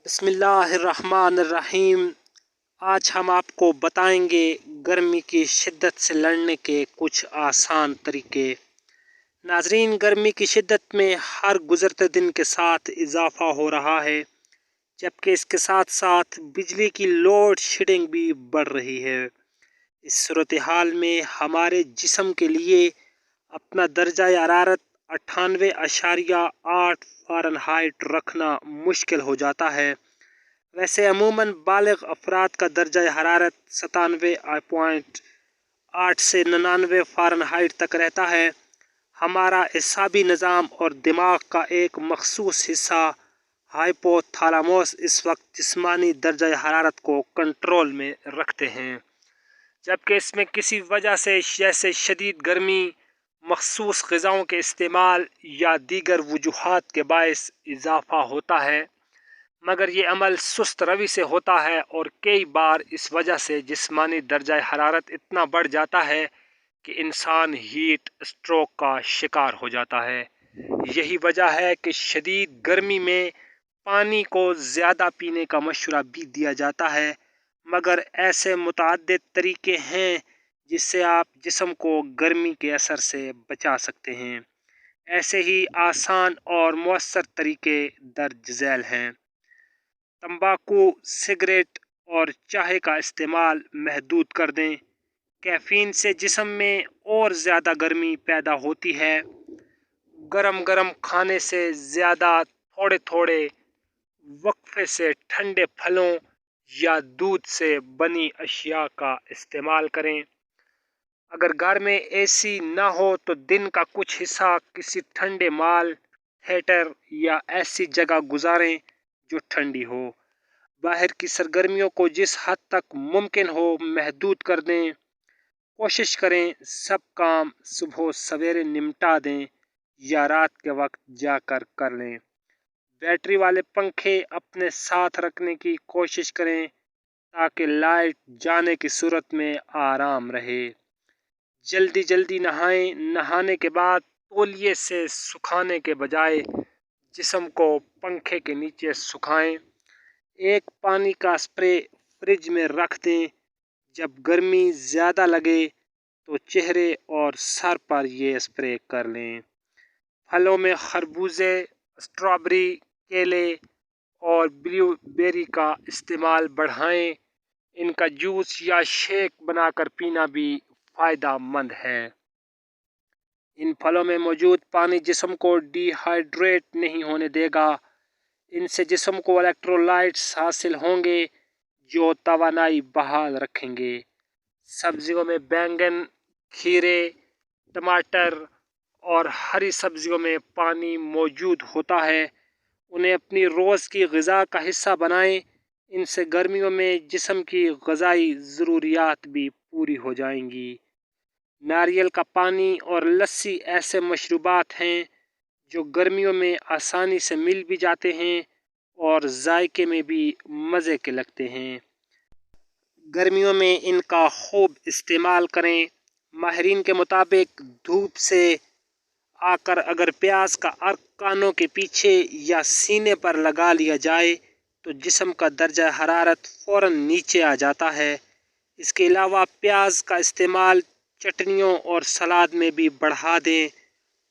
बिस्मिल्लाहिर्रहमानिर्रहीम। आज हम आपको बताएंगे गर्मी की शिद्दत से लड़ने के कुछ आसान तरीके। नाजरीन, गर्मी की शिद्दत में हर गुज़रते दिन के साथ इजाफ़ा हो रहा है, जबकि इसके साथ साथ बिजली की लोड शेडिंग भी बढ़ रही है। इस सूरत हाल में हमारे जिस्म के लिए अपना दर्जा हरारत 98.8 फ़ारेनहाइट रखना मुश्किल हो जाता है। वैसे अमूमन बालिग अफराद का दर्जा हरारत 97.8 से 99 फ़ारेनहाइट तक रहता है। हमारा एसाबी निज़ाम और दिमाग का एक मखसूस हिस्सा हाइपोथैलेमस इस वक्त जिस्मानी दर्जा हरारत को कंट्रोल में रखते हैं, जबकि इसमें किसी वजह से जैसे शदीद गर्मी, मखसूस ग़िज़ाओं के इस्तेमाल या दीगर वजूहात के बायस इजाफ़ा होता है। मगर ये अमल सुस्त रवि से होता है और कई बार इस वजह से जिस्मानी दर्जा हरारत इतना बढ़ जाता है कि इंसान हीट स्ट्रोक का शिकार हो जाता है। यही वजह है कि शदीद गर्मी में पानी को ज़्यादा पीने का मशवरा भी दिया जाता है, मगर ऐसे मुतअद्दिद तरीके हैं जिससे आप जिस्म को गर्मी के असर से बचा सकते हैं। ऐसे ही आसान और मौसर तरीके दर्ज झैल हैं। तंबाकू, सिगरेट और चाय का इस्तेमाल महदूद कर दें। कैफ़ीन से जिस्म में और ज़्यादा गर्मी पैदा होती है। गरम गरम खाने से ज़्यादा थोड़े थोड़े वक्फे से ठंडे फलों या दूध से बनी अशिया का इस्तेमाल करें। अगर घर में एसी ना हो तो दिन का कुछ हिस्सा किसी ठंडे मॉल, थिएटर या ऐसी जगह गुजारें जो ठंडी हो। बाहर की सरगर्मियों को जिस हद तक मुमकिन हो महदूद कर दें। कोशिश करें सब काम सुबह सवेरे निपटा दें या रात के वक्त जाकर कर लें। बैटरी वाले पंखे अपने साथ रखने की कोशिश करें ताकि लाइट जाने की सूरत में आराम रहे। जल्दी जल्दी नहाएं। नहाने के बाद तौलिए से सुखाने के बजाय जिस्म को पंखे के नीचे सुखाएं। एक पानी का स्प्रे फ्रिज में रख दें। जब गर्मी ज़्यादा लगे तो चेहरे और सर पर ये स्प्रे कर लें। फलों में खरबूजे, स्ट्रॉबेरी, केले और ब्लूबेरी का इस्तेमाल बढ़ाएं। इनका जूस या शेक बनाकर पीना भी फ़ायदेमंद है। इन फलों में मौजूद पानी जिस्म को डिहाइड्रेट नहीं होने देगा। इनसे जिस्म को इलेक्ट्रोलाइट्स हासिल होंगे जो तवानाई बहाल रखेंगे। सब्जियों में बैंगन, खीरे, टमाटर और हरी सब्जियों में पानी मौजूद होता है। उन्हें अपनी रोज़ की ग़िज़ा का हिस्सा बनाएं। इनसे गर्मियों में जिस्म की ग़िज़ाई ज़रूरियात भी पूरी हो जाएंगी। नारियल का पानी और लस्सी ऐसे मशरूबात हैं जो गर्मियों में आसानी से मिल भी जाते हैं और जायके में भी मज़े के लगते हैं। गर्मियों में इनका खूब इस्तेमाल करें। माहिरीन के मुताबिक धूप से आकर अगर प्याज का अर्क कानों के पीछे या सीने पर लगा लिया जाए तो जिस्म का दर्जा हरारत फ़ौरन नीचे आ जाता है। इसके अलावा प्याज का इस्तेमाल चटनियों और सलाद में भी बढ़ा दें।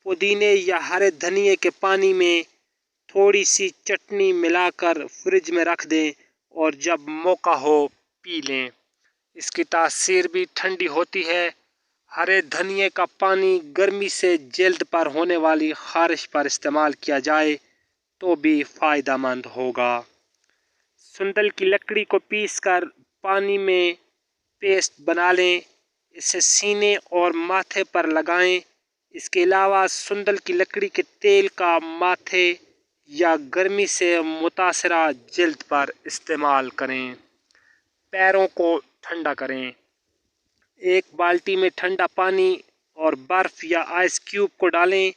पुदीने या हरे धनिए के पानी में थोड़ी सी चटनी मिलाकर फ्रिज में रख दें और जब मौका हो पी लें। इसकी तासीर भी ठंडी होती है। हरे धनिए का पानी गर्मी से जल्द पर होने वाली खारिश पर इस्तेमाल किया जाए तो भी फ़ायदेमंद होगा। सुंदल की लकड़ी को पीसकर पानी में पेस्ट बना लें। इसे सीने और माथे पर लगाएं। इसके अलावा सुंदल की लकड़ी के तेल का माथे या गर्मी से मुतासरा जल्द पर इस्तेमाल करें। पैरों को ठंडा करें। एक बाल्टी में ठंडा पानी और बर्फ़ या आइस क्यूब को डालें,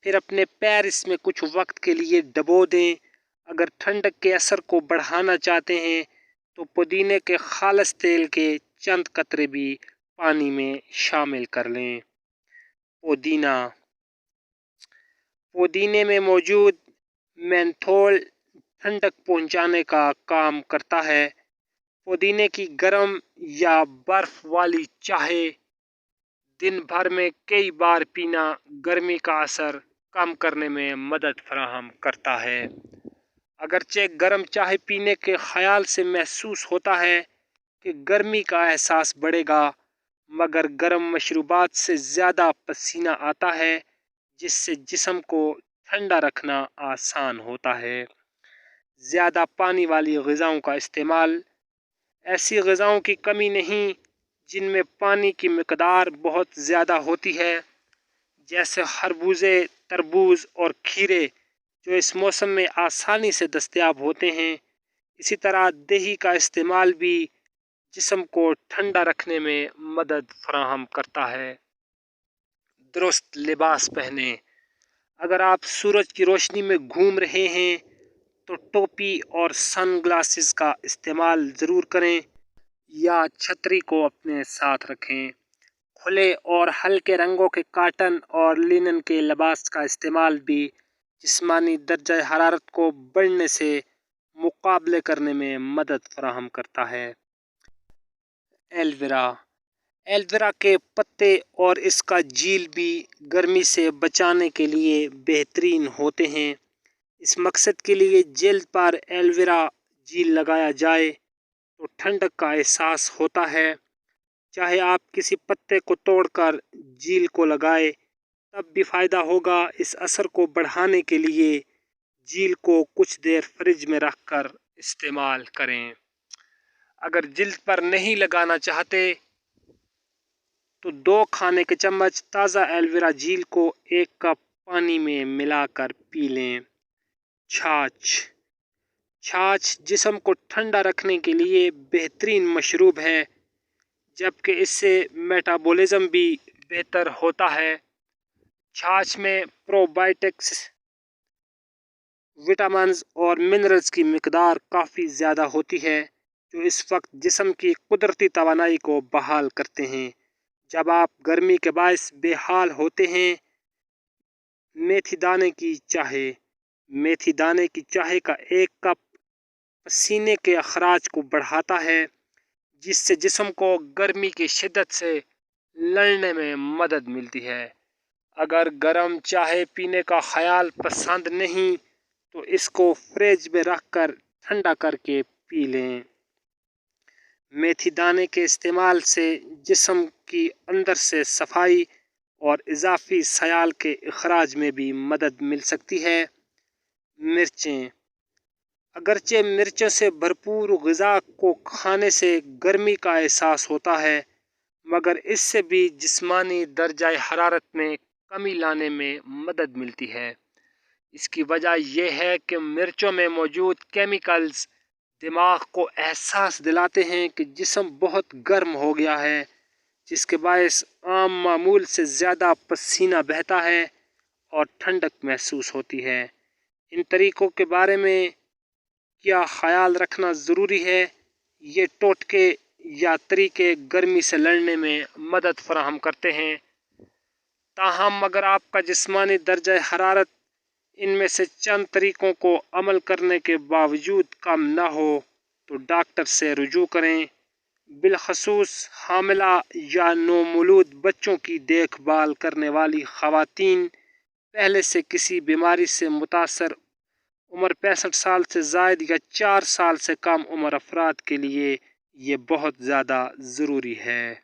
फिर अपने पैर इसमें कुछ वक्त के लिए डबो दें। अगर ठंडक के असर को बढ़ाना चाहते हैं तो पुदीने के खालिस तेल के चंद कतरे भी पानी में शामिल कर लें। पुदीने में मौजूद मेंथोल ठंडक पहुंचाने का काम करता है। पुदीने की गर्म या बर्फ वाली चाय दिन भर में कई बार पीना गर्मी का असर कम करने में मदद फराहम करता है। अगरचे गर्म चाय पीने के ख्याल से महसूस होता है कि गर्मी का एहसास बढ़ेगा, मगर गर्म मशरूबात से ज़्यादा पसीना आता है, जिससे जिस्म को ठंडा रखना आसान होता है। ज़्यादा पानी वाली ग़िज़ाओं का इस्तेमाल। ऐसी ग़िज़ाओं की कमी नहीं जिनमें पानी की मिक़दार बहुत ज़्यादा होती है, जैसे खरबूजे, तरबूज और खीरे, जो इस मौसम में आसानी से दस्तयाब होते हैं। इसी तरह दही का इस्तेमाल भी जिस्म को ठंडा रखने में मदद फराहम करता है। दुरुस्त लिबास पहने। अगर आप सूरज की रोशनी में घूम रहे हैं तो टोपी और सन ग्लासेस का इस्तेमाल ज़रूर करें या छतरी को अपने साथ रखें। खुले और हल्के रंगों के कॉटन और लिनन के लिबास का इस्तेमाल भी जिस्मानी दर्जा हरारत को बढ़ने से मुकाबले करने में मदद फराहम करता है। एलोवेरा। एलोवेरा के पत्ते और इसका जील भी गर्मी से बचाने के लिए बेहतरीन होते हैं। इस मकसद के लिए जल्द पर एलोवेरा जील लगाया जाए तो ठंडक का एहसास होता है। चाहे आप किसी पत्ते को तोड़कर जील को लगाए तब भी फ़ायदा होगा। इस असर को बढ़ाने के लिए जील को कुछ देर फ्रिज में रखकर इस्तेमाल करें। अगर जिल्द पर नहीं लगाना चाहते तो 2 खाने के चम्मच ताज़ा एलोवेरा जील को 1 कप पानी में मिलाकर पी लें। छाछ। छाछ जिस्म को ठंडा रखने के लिए बेहतरीन मशरूब है, जबकि इससे मेटाबॉलिज्म भी बेहतर होता है। छाछ में प्रोबायोटिक्स, विटामिन्स और मिनरल्स की मिकदार काफ़ी ज़्यादा होती है, जो इस वक्त जिस्म की कुदरती तवानाई को बहाल करते हैं। जब आप गर्मी के बायस बेहाल होते हैं, मेथी दाने की चाय। मेथी दाने की चाय का 1 कप पसीने के अखराज को बढ़ाता है, जिससे जिस्म को गर्मी की शिद्दत से लड़ने में मदद मिलती है। अगर गर्म चाय पीने का ख्याल पसंद नहीं तो इसको फ्रिज में रखकर ठंडा करके पी लें। मेथी दाने के इस्तेमाल से जिस्म की अंदर से सफाई और इजाफी सयाल के इखराज में भी मदद मिल सकती है। मिर्चें। अगरचे मिर्चों से भरपूर ग़िज़ा को खाने से गर्मी का एहसास होता है, मगर इससे भी जिस्मानी दर्जा हरारत में कमी लाने में मदद मिलती है। इसकी वजह यह है कि मिर्चों में मौजूद केमिकल्स दिमाग को एहसास दिलाते हैं कि जिस्म बहुत गर्म हो गया है, जिसके बायस आम मामूल से ज़्यादा पसीना बहता है और ठंडक महसूस होती है। इन तरीक़ों के बारे में क्या ख्याल रखना ज़रूरी है? ये टोटके या तरीके गर्मी से लड़ने में मदद फराहम करते हैं। ताहम अगर आपका जिस्मानी दर्जा हरारत इनमें से चंद तरीक़ों को अमल करने के बावजूद कम न हो तो डॉक्टर से रुजू करें। बिलखसूस हामिला या नौमौलूद बच्चों की देखभाल करने वाली ख़वातीन, पहले से किसी बीमारी से मुतासर, उम्र 65 साल से ज़ायद या 4 साल से कम उम्र अफराद के लिए ये बहुत ज़्यादा ज़रूरी है।